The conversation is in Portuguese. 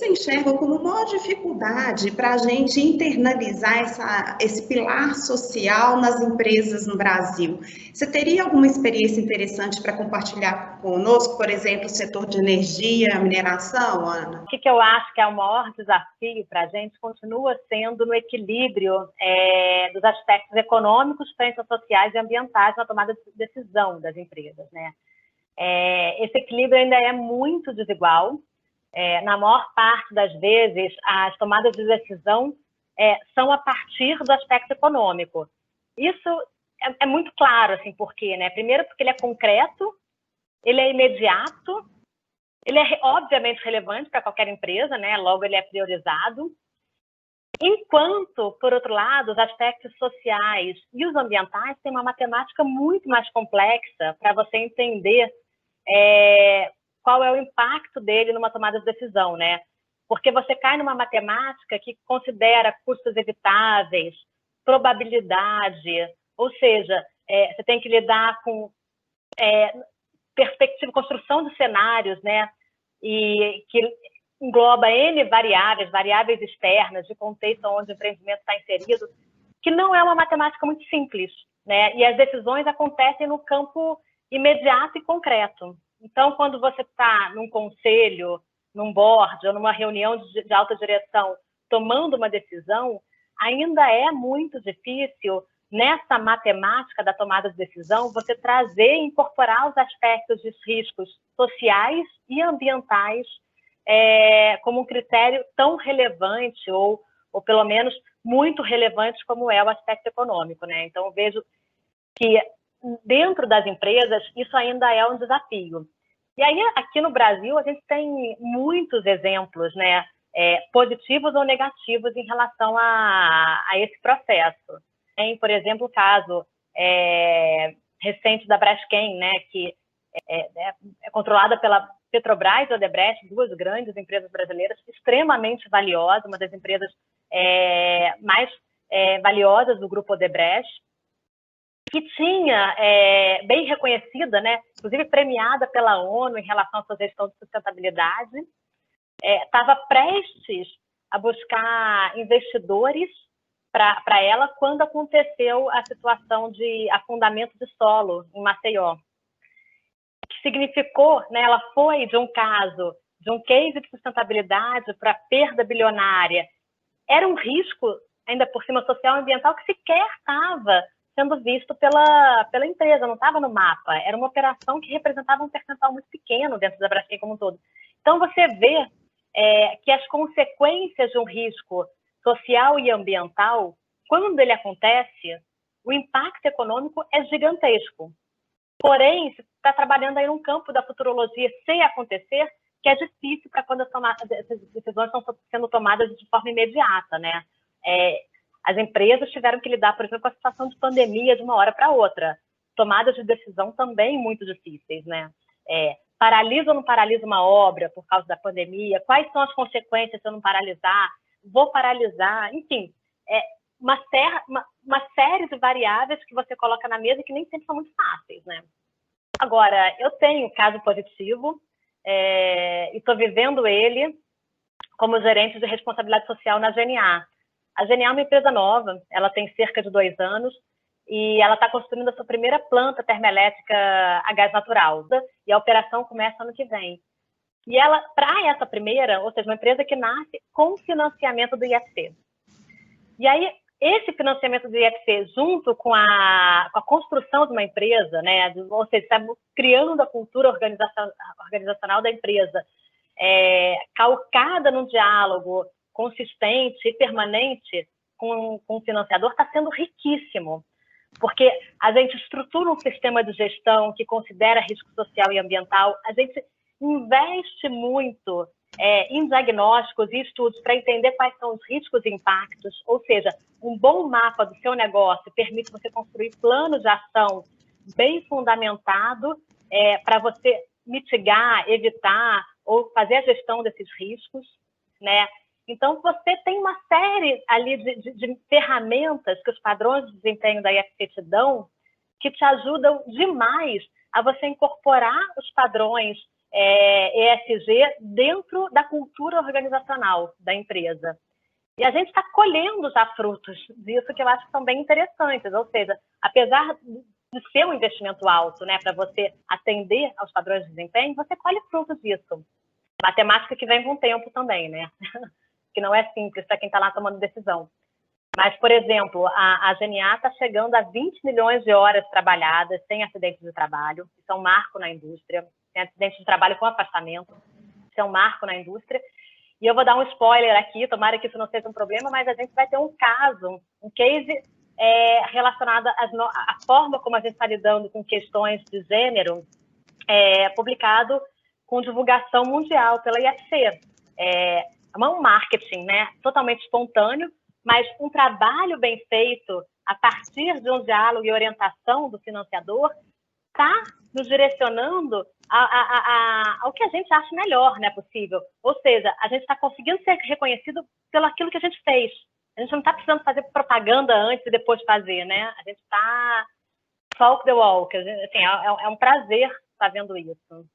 você enxerga como maior dificuldade para a gente internalizar esse pilar social nas empresas no Brasil? Você teria alguma experiência interessante para compartilhar conosco, por exemplo, o setor de energia, mineração, Ana? O que eu acho que é o maior desafio para a gente continua sendo no equilíbrio dos aspectos econômicos, sociais e ambientais na tomada de decisão das empresas, né? Esse equilíbrio ainda é muito desigual. Na maior parte das vezes, as tomadas de decisão são a partir do aspecto econômico. Isso é muito claro, assim, por quê, né? Primeiro, porque ele é concreto, ele é imediato, ele é obviamente relevante para qualquer empresa, né? Logo, ele é priorizado. Enquanto, por outro lado, os aspectos sociais e os ambientais têm uma matemática muito mais complexa para você entender qual é o impacto dele numa tomada de decisão, né? Porque você cai numa matemática que considera custos evitáveis, probabilidade, ou seja, você tem que lidar com perspectiva, construção de cenários, né? E que engloba N variáveis externas, de contexto onde o empreendimento está inserido, que não é uma matemática muito simples, né? E as decisões acontecem no campo imediato e concreto. Então, quando você está num conselho, num board, ou numa reunião de alta direção, tomando uma decisão, ainda é muito difícil, nessa matemática da tomada de decisão, você trazer e incorporar os aspectos de riscos sociais e ambientais como um critério tão relevante, ou pelo menos muito relevante como é o aspecto econômico, né? Então, eu vejo que dentro das empresas, isso ainda é um desafio. E aí, aqui no Brasil, a gente tem muitos exemplos, né, positivos ou negativos em relação a esse processo. Tem, por exemplo, o caso recente da Braskem, né, que é controlada pela Petrobras e Odebrecht, duas grandes empresas brasileiras, extremamente valiosas, uma das empresas mais valiosas do grupo Odebrecht, que tinha, bem reconhecida, né, inclusive premiada pela ONU em relação à sua gestão de sustentabilidade, estava prestes a buscar investidores para ela quando aconteceu a situação de afundamento de solo em Maceió. Que significou, né, ela foi de um caso, de um case de sustentabilidade para perda bilionária. Era um risco, ainda por cima, social e ambiental que sequer estava sendo visto pela empresa, não estava no mapa. Era uma operação que representava um percentual muito pequeno dentro da Braskem como um todo. Então, você vê que as consequências de um risco social e ambiental, quando ele acontece, o impacto econômico é gigantesco. Porém, você está trabalhando aí num campo da futurologia, se acontecer, que é difícil para quando essas decisões estão sendo tomadas de forma imediata, né? As empresas tiveram que lidar, por exemplo, com a situação de pandemia de uma hora para outra. Tomadas de decisão também muito difíceis, né? Paralisa ou não paralisa uma obra por causa da pandemia? Quais são as consequências se eu não paralisar? Vou paralisar? Enfim, uma série de variáveis que você coloca na mesa que nem sempre são muito fáceis, né? Agora, eu tenho caso positivo e estou vivendo ele como gerente de responsabilidade social na GNA. A GNA é uma empresa nova, ela tem cerca de 2 anos e ela está construindo a sua primeira planta termoelétrica a gás natural. E a operação começa ano que vem. E ela, para essa primeira, ou seja, uma empresa que nasce com financiamento do IFC. E aí, esse financiamento do IFC, junto com a construção de uma empresa, né, ou seja, está criando a cultura organizacional da empresa, calcada num diálogo consistente e permanente com o financiador, está sendo riquíssimo, porque a gente estrutura um sistema de gestão que considera risco social e ambiental, a gente investe muito em diagnósticos e estudos para entender quais são os riscos e impactos, ou seja, um bom mapa do seu negócio permite você construir planos de ação bem fundamentado para você mitigar, evitar ou fazer a gestão desses riscos, né? Então, você tem uma série ali de ferramentas que os padrões de desempenho da IFC te dão que te ajudam demais a você incorporar os padrões ESG dentro da cultura organizacional da empresa. E a gente está colhendo já frutos disso que eu acho que são bem interessantes, ou seja, apesar de ser um investimento alto, né, para você atender aos padrões de desempenho, você colhe frutos disso. Matemática que vem com o tempo também, né? Que não é simples para quem está lá tomando decisão. Mas, por exemplo, a GNA está chegando a 20 milhões de horas trabalhadas sem acidentes de trabalho. Isso é um marco na indústria. Sem acidentes de trabalho com afastamento. Isso é um marco na indústria. E eu vou dar um spoiler aqui, tomara que isso não seja um problema, mas a gente vai ter um caso, um case relacionado à forma como a gente está lidando com questões de gênero, publicado com divulgação mundial pela IFC. É um marketing, né, totalmente espontâneo, mas um trabalho bem feito a partir de um diálogo e orientação do financiador está nos direcionando ao que a gente acha melhor, né, possível. Ou seja, a gente está conseguindo ser reconhecido pelo aquilo que a gente fez. A gente não está precisando fazer propaganda antes e depois fazer, né? A gente está walk the walk. Assim, é um prazer estar vendo isso.